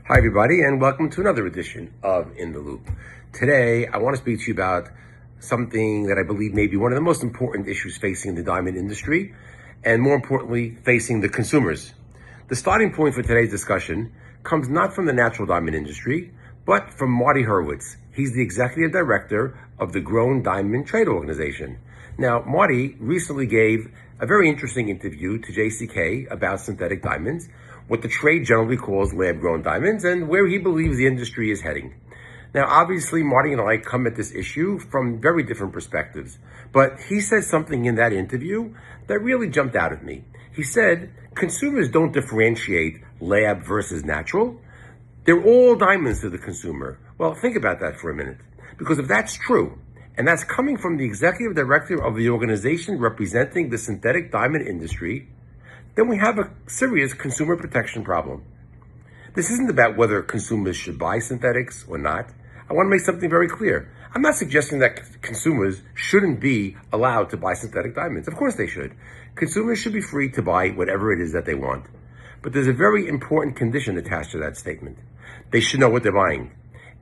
Hi, everybody, and welcome to another edition of In The Loupe. Today, I want to speak to you about something that I believe may be one of the most important issues facing the diamond industry, and more importantly, facing the consumers. The starting point for today's discussion comes not from the natural diamond industry, but from Marty Hurwitz. He's the executive director of the Grown Diamond Trade Organization. Now, Marty recently gave a very interesting interview to JCK about synthetic diamonds, what the trade generally calls lab-grown diamonds, and where he believes the industry is heading. Now, obviously, Marty and I come at this issue from very different perspectives, but he said something in that interview that really jumped out at me. He said, consumers don't differentiate lab versus natural. They're all diamonds to the consumer. Well, think about that for a minute, because if that's true, and that's coming from the executive director of the organization representing the synthetic diamond industry, then we have a serious consumer protection problem. This isn't about whether consumers should buy synthetics or not. I want to make something very clear. I'm not suggesting that consumers shouldn't be allowed to buy synthetic diamonds. Of course they should. Consumers should be free to buy whatever it is that they want. But there's a very important condition attached to that statement. They should know what they're buying.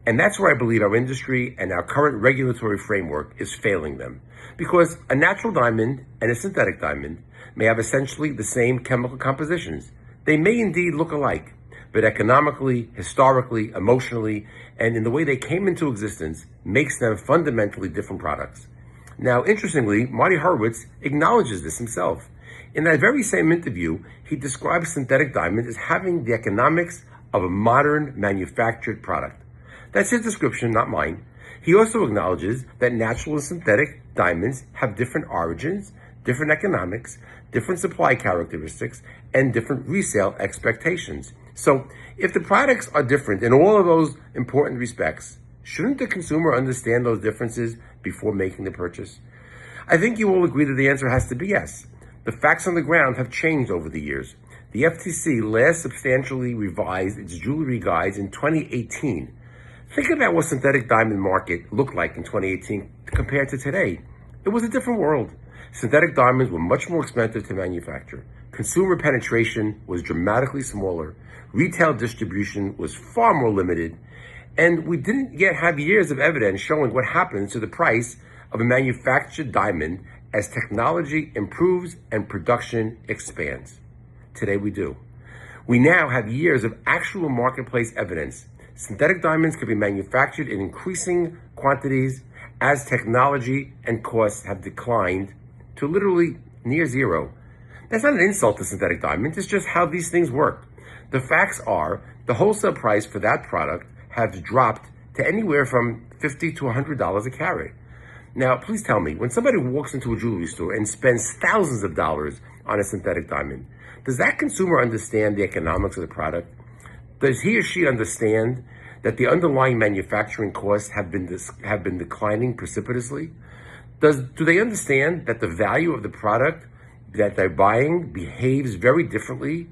And that's where I believe our industry and our current regulatory framework is failing them. Because a natural diamond and a synthetic diamond may have essentially the same chemical compositions. They may indeed look alike, but economically, historically, emotionally, and in the way they came into existence makes them fundamentally different products. Now, interestingly, Marty Hurwitz acknowledges this himself. In that very same interview, he describes synthetic diamonds as having the economics of a modern manufactured product. That's his description, not mine. He also acknowledges that natural and synthetic diamonds have different origins, different economics, different supply characteristics, and different resale expectations. So if the products are different in all of those important respects, shouldn't the consumer understand those differences before making the purchase? I think you all agree that the answer has to be yes. The facts on the ground have changed over the years. The FTC last substantially revised its jewelry guides in 2018. Think about what synthetic diamond market looked like in 2018 compared to today. It was a different world. Synthetic diamonds were much more expensive to manufacture. Consumer penetration was dramatically smaller. Retail distribution was far more limited. And we didn't yet have years of evidence showing what happens to the price of a manufactured diamond as technology improves and production expands. Today we do. We now have years of actual marketplace evidence. Synthetic diamonds can be manufactured in increasing quantities as technology and costs have declined to literally near zero. That's not an insult to synthetic diamonds, it's just how these things work. The facts are the wholesale price for that product has dropped to anywhere from $50 to $100 a carat. Now, please tell me, when somebody walks into a jewelry store and spends thousands of dollars on a synthetic diamond, does that consumer understand the economics of the product? Does he or she understand that the underlying manufacturing costs have been declining precipitously? Do they understand that the value of the product that they're buying behaves very differently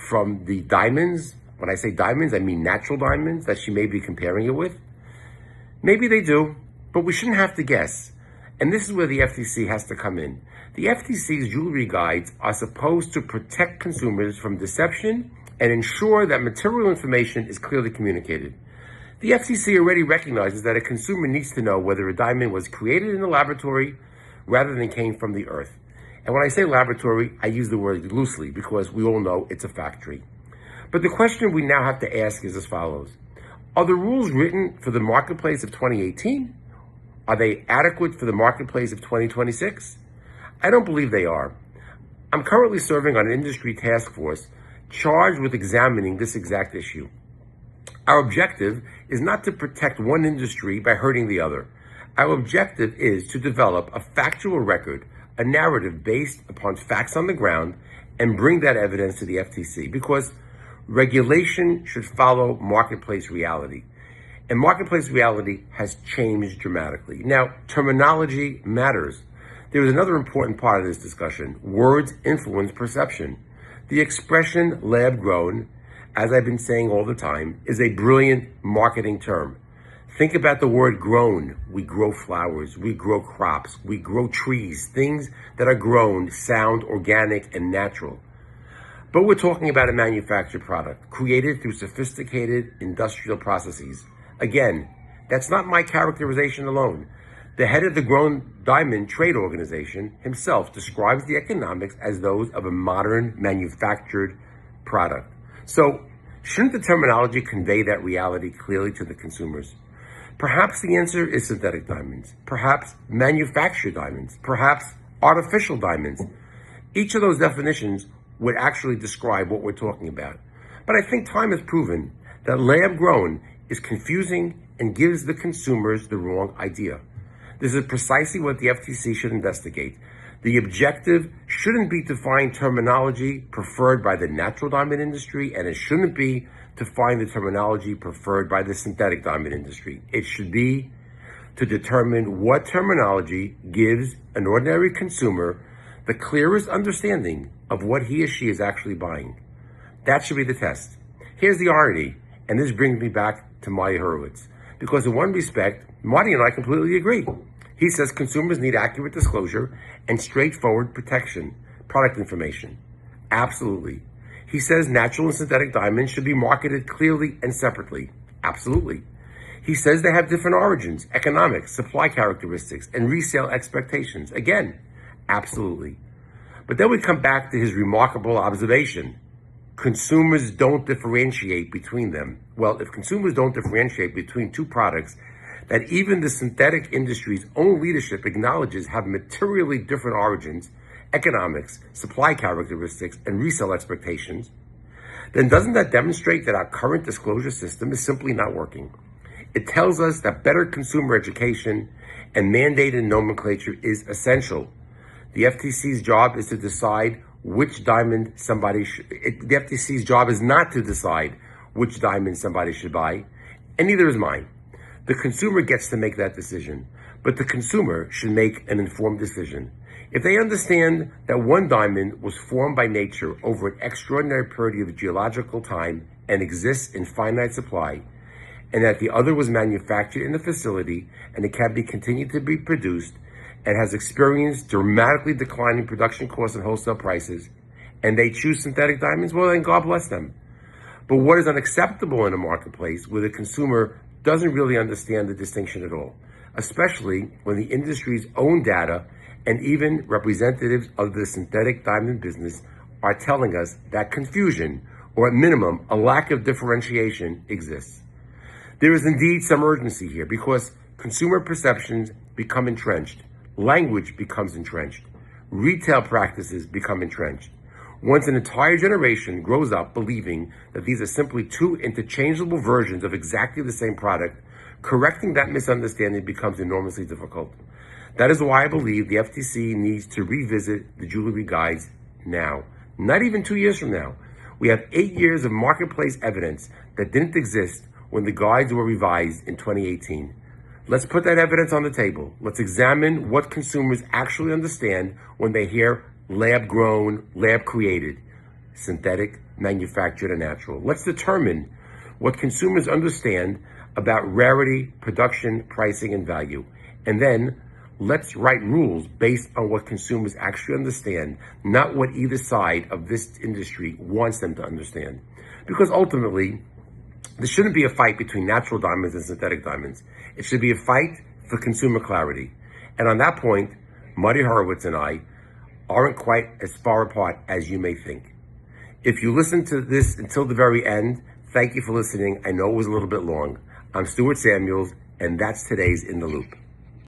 from the diamonds? When I say diamonds, I mean natural diamonds that she may be comparing it with. Maybe they do, but we shouldn't have to guess. And this is where the FTC has to come in. The FTC's jewelry guides are supposed to protect consumers from deception and ensure that material information is clearly communicated. The FTC already recognizes that a consumer needs to know whether a diamond was created in a laboratory rather than came from the earth. And when I say laboratory, I use the word loosely because we all know it's a factory. But the question we now have to ask is as follows. Are the rules written for the marketplace of 2018? Are they adequate for the marketplace of 2026? I don't believe they are. I'm currently serving on an industry task force charged with examining this exact issue. Our objective is not to protect one industry by hurting the other. Our objective is to develop a factual record, a narrative based upon facts on the ground, and bring that evidence to the FTC because regulation should follow marketplace reality. And marketplace reality has changed dramatically. Now, terminology matters. There is another important part of this discussion. Words influence perception. The expression lab grown, as I've been saying all the time, is a brilliant marketing term. Think about the word grown. We grow flowers, we grow crops, we grow trees. Things that are grown sound organic and natural. But we're talking about a manufactured product created through sophisticated industrial processes. Again, that's not my characterization alone. The head of the Grown Diamond Trade Organization himself describes the economics as those of a modern manufactured product. So, shouldn't the terminology convey that reality clearly to the consumers? Perhaps the answer is synthetic diamonds, perhaps manufactured diamonds, perhaps artificial diamonds. Each of those definitions would actually describe what we're talking about. But I think time has proven that lab grown is confusing and gives the consumers the wrong idea. This is precisely what the FTC should investigate. The objective shouldn't be to find terminology preferred by the natural diamond industry, and it shouldn't be to find the terminology preferred by the synthetic diamond industry. It should be to determine what terminology gives an ordinary consumer the clearest understanding of what he or she is actually buying. That should be the test. Here's the irony, and this brings me back to Marty Horowitz, because in one respect, Marty and I completely agree. He says consumers need accurate disclosure and straightforward product information. Absolutely. He says natural and synthetic diamonds should be marketed clearly and separately. Absolutely. He says they have different origins, economics, supply characteristics, and resale expectations. Again, absolutely. But then we come back to his remarkable observation. Consumers don't differentiate between them. Well, if consumers don't differentiate between two products that even the synthetic industry's own leadership acknowledges have materially different origins, economics, supply characteristics, and resale expectations, then doesn't that demonstrate that our current disclosure system is simply not working? It tells us that better consumer education and mandated nomenclature is essential. The FTC's job is to decide which diamond the FTC's job is not to decide which diamond somebody should buy, and neither is mine. The consumer gets to make that decision, but the consumer should make an informed decision. If they understand that one diamond was formed by nature over an extraordinary period of geological time and exists in finite supply, and that the other was manufactured in a facility and it can be continued to be produced and has experienced dramatically declining production costs and wholesale prices, and they choose synthetic diamonds, well then God bless them. But what is unacceptable in a marketplace where the consumer doesn't really understand the distinction at all, especially when the industry's own data and even representatives of the synthetic diamond business are telling us that confusion, or at minimum, a lack of differentiation exists. There is indeed some urgency here because consumer perceptions become entrenched, language becomes entrenched, retail practices become entrenched. Once an entire generation grows up believing that these are simply two interchangeable versions of exactly the same product, correcting that misunderstanding becomes enormously difficult. That is why I believe the FTC needs to revisit the jewelry guides now, not even 2 years from now. We have 8 years of marketplace evidence that didn't exist when the guides were revised in 2018. Let's put that evidence on the table. Let's examine what consumers actually understand when they hear lab grown, lab created, synthetic, manufactured, and natural. Let's determine what consumers understand about rarity, production, pricing, and value. And then let's write rules based on what consumers actually understand, not what either side of this industry wants them to understand. Because ultimately, there shouldn't be a fight between natural diamonds and synthetic diamonds. It should be a fight for consumer clarity. And on that point, Marty Horowitz and I aren't quite as far apart as you may think. If you listen to this until the very end, thank you for listening. I know it was a little bit long. I'm Stuart Samuels, and that's today's In the Loop.